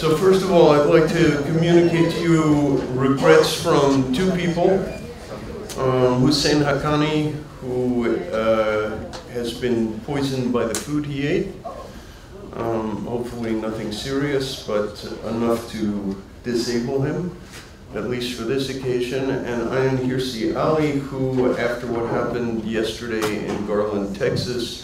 So first of all, I'd like to communicate to you regrets from two people. Hussein Haqqani, who has been poisoned by the food he ate. Hopefully nothing serious, but enough to disable him, at least for this occasion. And Ayan Hirsi Ali, who, after what happened yesterday in Garland, Texas,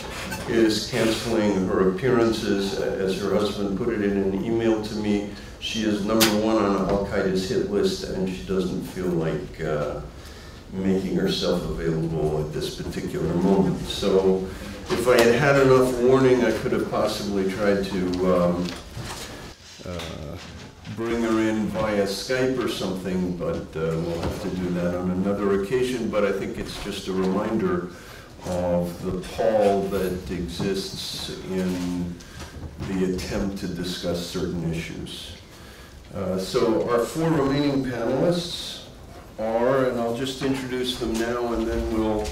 is canceling her appearances. As her husband put it in an email to me, she is #1 on Al-Qaeda's hit list, and she doesn't feel like making herself available at this particular moment. So if I had had enough warning, I could have possibly tried to bring her in via Skype or something, but we'll have to do that on another occasion. But I think it's just a reminder of the pall that exists in the attempt to discuss certain issues. So our four remaining panelists are, and I'll just introduce them now and then we'll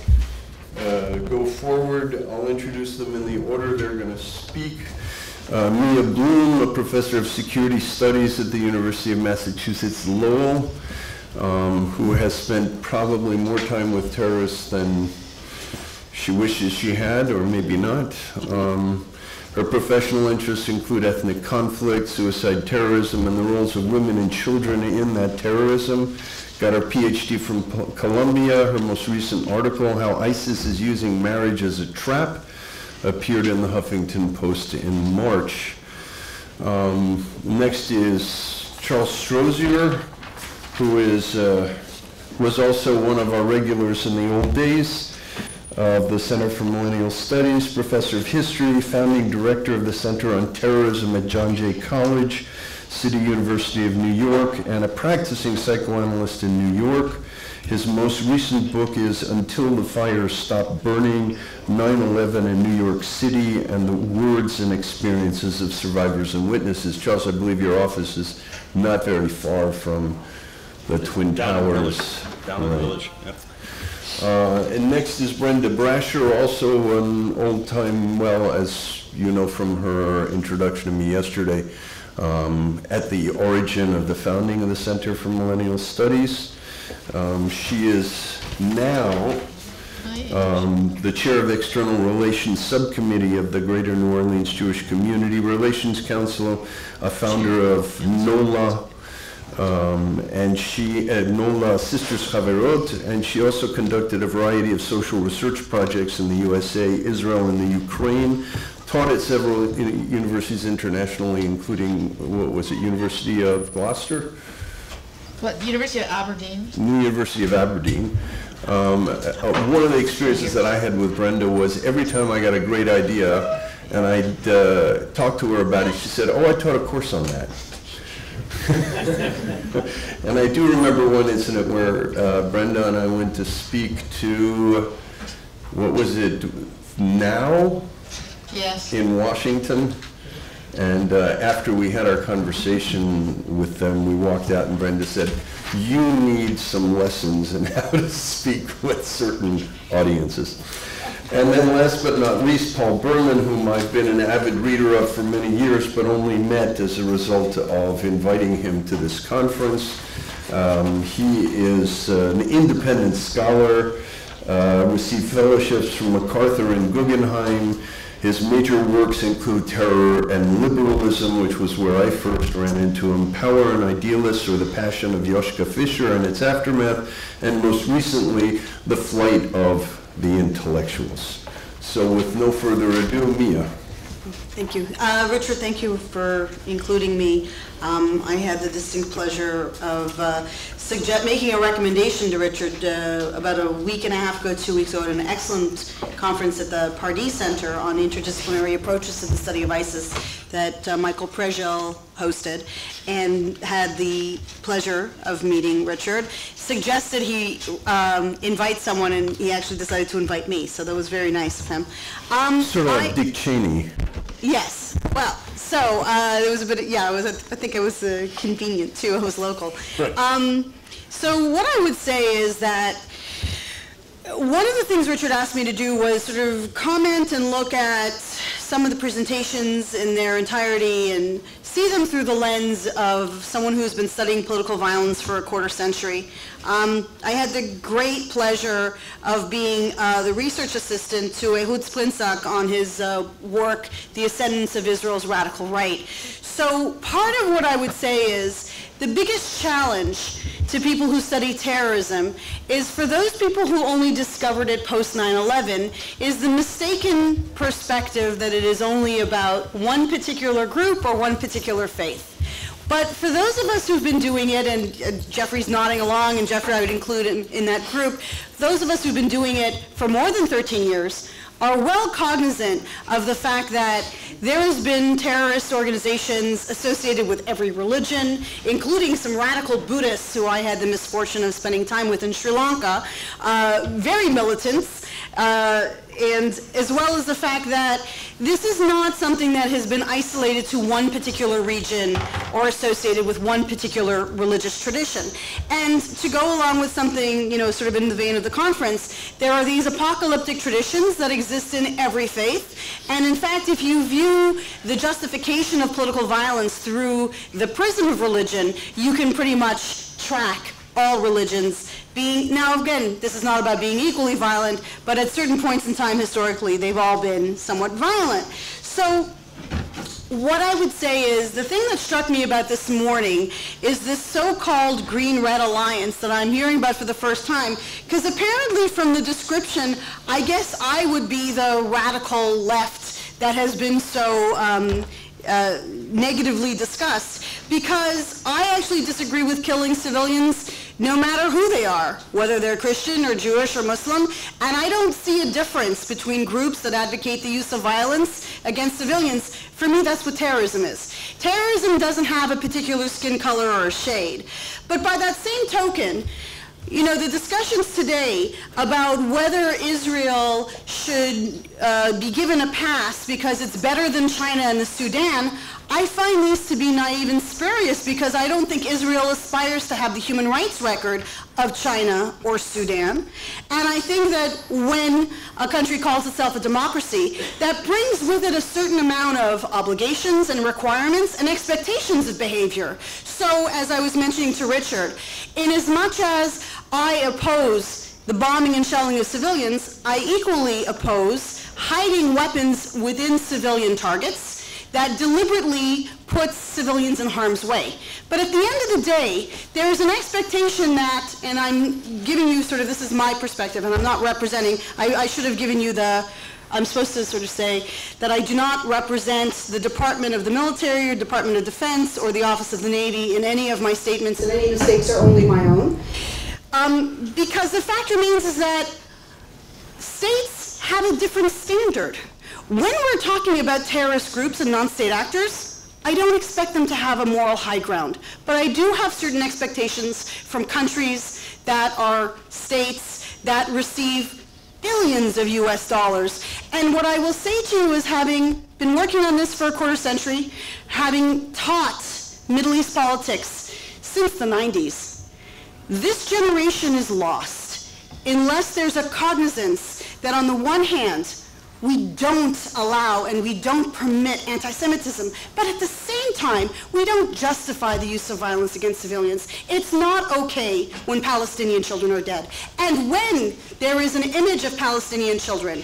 go forward. I'll introduce them in the order they're going to speak. Mia Bloom, a professor of security studies at the University of Massachusetts Lowell, who has spent probably more time with terrorists than she wishes she had, or maybe not. Her professional interests include ethnic conflict, suicide terrorism, and the roles of women and children in that terrorism. Got her PhD from Columbia. Her most recent article, How ISIS is Using Marriage as a Trap, appeared in the Huffington Post in March. Next is Charles Strozier, who was also one of our regulars in the old days of the Center for Millennial Studies, professor of history, founding director of the Center on Terrorism at John Jay College, City University of New York, and a practicing psychoanalyst in New York. His most recent book is Until the Fires Stop Burning, 9/11 in New York City and the Words and Experiences of Survivors and Witnesses. Charles, I believe your office is not very far from the Twin Towers. Down in the village. Yep. And next is Brenda Brasher, also an old time, well, as you know from her introduction to me yesterday, at the origin of the founding of the Center for Millennial Studies. She is now the chair of the External Relations Subcommittee of the Greater New Orleans Jewish Community Relations Council, a founder of NOLA, and she at NOLA Sisters Chaverot, and she also conducted a variety of social research projects in the USA, Israel, and the Ukraine. Taught at several universities internationally, including, what was it, University of Gloucester? What, University of Aberdeen? University of Aberdeen. One of the experiences that I had with Brenda was every time I got a great idea and I'd talk to her about it, she said, oh, I taught a course on that. And I do remember one incident where Brenda and I went to speak to, what was it, Now? Yes. In Washington. And after we had our conversation with them, we walked out and Brenda said, you need some lessons in how to speak with certain audiences. And then last but not least, Paul Berman, whom I've been an avid reader of for many years, but only met as a result of inviting him to this conference. He is an independent scholar, received fellowships from MacArthur and Guggenheim. His major works include Terror and Liberalism, which was where I first ran into him, Power and Idealists, or The Passion of Joschka Fischer and Its Aftermath, and most recently, The Flight of the Intellectuals. So with no further ado, Mia. Thank you. Richard, thank you for including me. I had the distinct pleasure of making a recommendation to Richard about a week and a half ago, 2 weeks ago, at an excellent conference at the Pardee Center on interdisciplinary approaches to the study of ISIS that Michael Prejel hosted, and had the pleasure of meeting Richard. Suggested he invite someone, and he actually decided to invite me, so that was very nice of him. Sort of like Dick Cheney. Yes. Well, so it was a bit, yeah, I think it was convenient too. It was local. Right. So what I would say is that One of the things Richard asked me to do was sort of comment and look at some of the presentations in their entirety and see them through the lens of someone who's been studying political violence for a quarter century. I had the great pleasure of being the research assistant to Ehud Splinsak on his work, The Ascendance of Israel's Radical Right. So part of what I would say is the biggest challenge to people who study terrorism is for those people who only discovered it post 9/11 is the mistaken perspective that it is only about one particular group or one particular faith. But for those of us who've been doing it, and Jeffrey's nodding along, and Jeffrey I would include in that group, those of us who've been doing it for more than 13 years are well cognizant of the fact that there has been terrorist organizations associated with every religion, including some radical Buddhists who I had the misfortune of spending time with in Sri Lanka, very militants, and as well as the fact that this is not something that has been isolated to one particular region or associated with one particular religious tradition. And to go along with something, sort of in the vein of the conference, there are these apocalyptic traditions that exist in every faith. And in fact, if you view the justification of political violence through the prism of religion, you can pretty much track all religions being, now again, this is not about being equally violent, but at certain points in time historically, they've all been somewhat violent. So what I would say is, the thing that struck me about this morning is this so-called Green-Red Alliance that I'm hearing about for the first time, because apparently from the description, I guess I would be the radical left that has been so negatively discussed, because I actually disagree with killing civilians no matter who they are, whether they're Christian or Jewish or Muslim, and I don't see a difference between groups that advocate the use of violence against civilians. For me, that's what terrorism is. Terrorism doesn't have a particular skin color or a shade. But by that same token, the discussions today about whether Israel should be given a pass because it's better than China and the Sudan, I find these to be naive and spurious, because I don't think Israel aspires to have the human rights record of China or Sudan. And I think that when a country calls itself a democracy, that brings with it a certain amount of obligations and requirements and expectations of behavior. So, as I was mentioning to Richard, in as much as I oppose the bombing and shelling of civilians, I equally oppose hiding weapons within civilian targets that deliberately puts civilians in harm's way. But at the end of the day, there is an expectation that, and I'm giving you sort of, this is my perspective, and I'm not representing, I should have given you I'm supposed to sort of say that I do not represent the Department of the Military or Department of Defense or the Office of the Navy in any of my statements, and any mistakes are only my own. Because the fact remains is that states have a different standard. When we're talking about terrorist groups and non-state actors, I don't expect them to have a moral high ground. But I do have certain expectations from countries that are states that receive billions of US dollars. And what I will say to you is, having been working on this for a quarter century, having taught Middle East politics since the 90s, this generation is lost unless there's a cognizance that on the one hand, we don't allow and we don't permit anti-Semitism, but at the same time, we don't justify the use of violence against civilians. It's not okay when Palestinian children are dead. And when there is an image of Palestinian children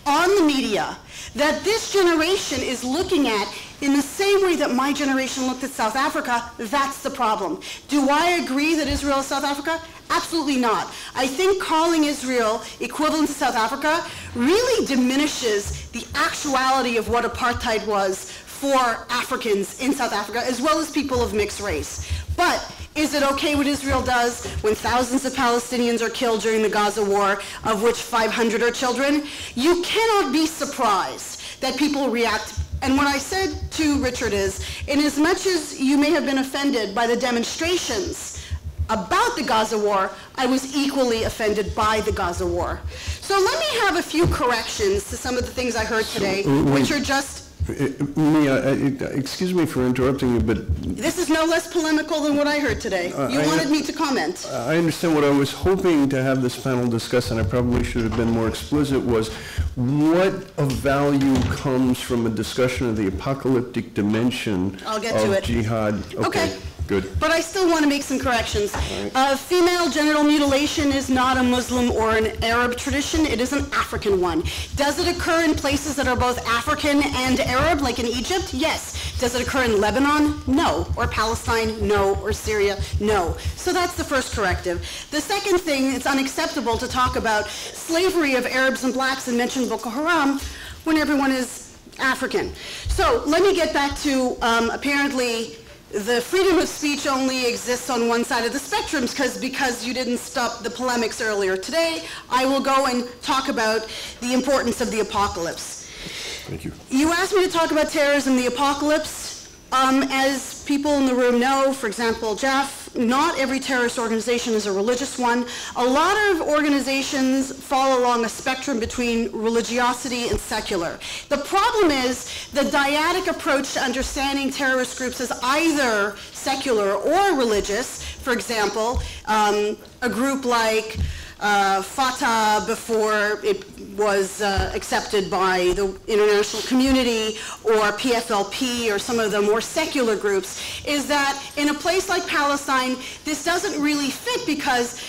on the media that this generation is looking at in the same way that my generation looked at South Africa, that's the problem. Do I agree that Israel is South Africa? Absolutely not. I think calling Israel equivalent to South Africa really diminishes the actuality of what apartheid was for Africans in South Africa, as well as people of mixed race. But is it okay what Israel does when thousands of Palestinians are killed during the Gaza war, of which 500 are children? You cannot be surprised that people react. And what I said to Richard is, in as much as you may have been offended by the demonstrations about the Gaza war, I was equally offended by the Gaza war. So let me have a few corrections to some of the things I heard today, which are just Mia, excuse me for interrupting you, but This is no less polemical than what I heard today. You wanted me to comment. I understand. What I was hoping to have this panel discuss, and I probably should have been more explicit, was what of value comes from a discussion of the apocalyptic dimension I'll get to of it. jihad. Okay. Good. But I still want to make some corrections. Female genital mutilation is not a Muslim or an Arab tradition. It is an African one. Does it occur in places that are both African and Arab, like in Egypt? Yes. Does it occur in Lebanon? No. Or Palestine? No. Or Syria? No. So that's the first corrective. The second thing, it's unacceptable to talk about slavery of Arabs and blacks and mention Boko Haram when everyone is African. So let me get back to apparently the freedom of speech only exists on one side of the spectrum because you didn't stop the polemics earlier today. I will go and talk about the importance of the apocalypse. Thank you. You asked me to talk about terrorism, the apocalypse. As people in the room know, for example, Jeff, not every terrorist organization is a religious one. A lot of organizations fall along a spectrum between religiosity and secular. The problem is the dyadic approach to understanding terrorist groups as either secular or religious. For example, a group like Fatah, before it was accepted by the international community, or PFLP, or some of the more secular groups, is that in a place like Palestine, this doesn't really fit because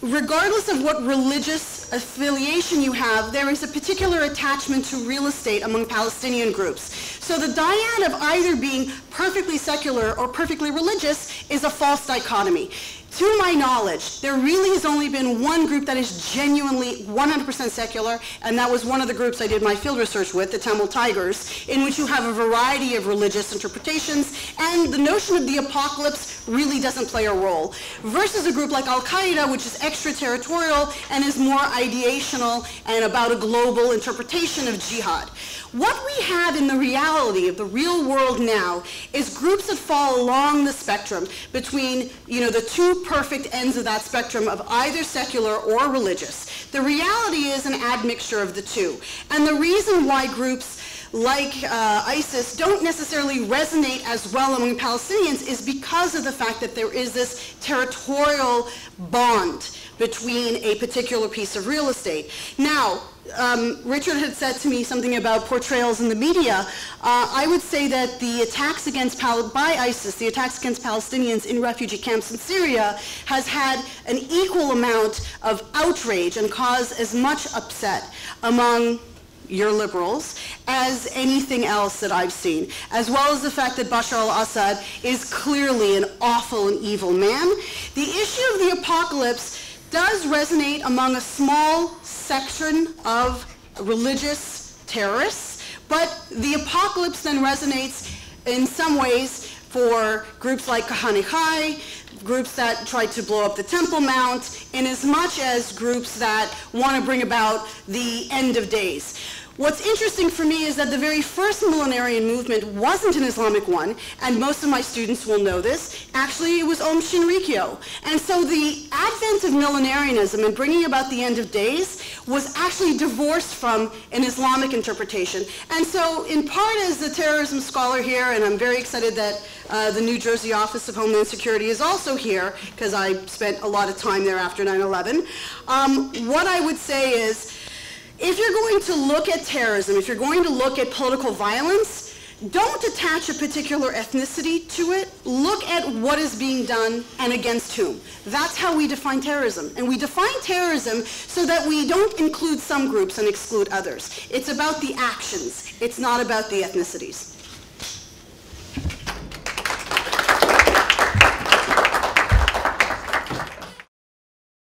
regardless of what religious affiliation you have, there is a particular attachment to real estate among Palestinian groups. So the dyad of either being perfectly secular or perfectly religious is a false dichotomy. To my knowledge, there really has only been one group that is genuinely 100% secular, and that was one of the groups I did my field research with, the Tamil Tigers, in which you have a variety of religious interpretations, and the notion of the apocalypse really doesn't play a role, versus a group like Al-Qaeda, which is extraterritorial and is more ideational and about a global interpretation of jihad. What we have in the reality of the real world now is groups that fall along the spectrum between, the two perfect ends of that spectrum of either secular or religious. The reality is an admixture of the two. And the reason why groups like ISIS don't necessarily resonate as well among Palestinians is because of the fact that there is this territorial bond between a particular piece of real estate. Now, Richard had said to me something about portrayals in the media. I would say that the attacks by ISIS, the attacks against Palestinians in refugee camps in Syria, has had an equal amount of outrage and caused as much upset among your liberals as anything else that I've seen, as well as the fact that Bashar al-Assad is clearly an awful and evil man. The issue of the apocalypse does resonate among a small section of religious terrorists, but the apocalypse then resonates in some ways for groups like Kahane, groups that tried to blow up the Temple Mount, in as much as groups that want to bring about the end of days. What's interesting for me is that the very first millenarian movement wasn't an Islamic one, and most of my students will know this. Actually, it was Om Shinrikyo. And so the advent of millenarianism and bringing about the end of days was actually divorced from an Islamic interpretation. And so in part as a terrorism scholar here, and I'm very excited that the New Jersey Office of Homeland Security is also here, because I spent a lot of time there after 9/11, what I would say is, if you're going to look at terrorism, if you're going to look at political violence, don't attach a particular ethnicity to it. Look at what is being done and against whom. That's how we define terrorism. And we define terrorism so that we don't include some groups and exclude others. It's about the actions. It's not about the ethnicities.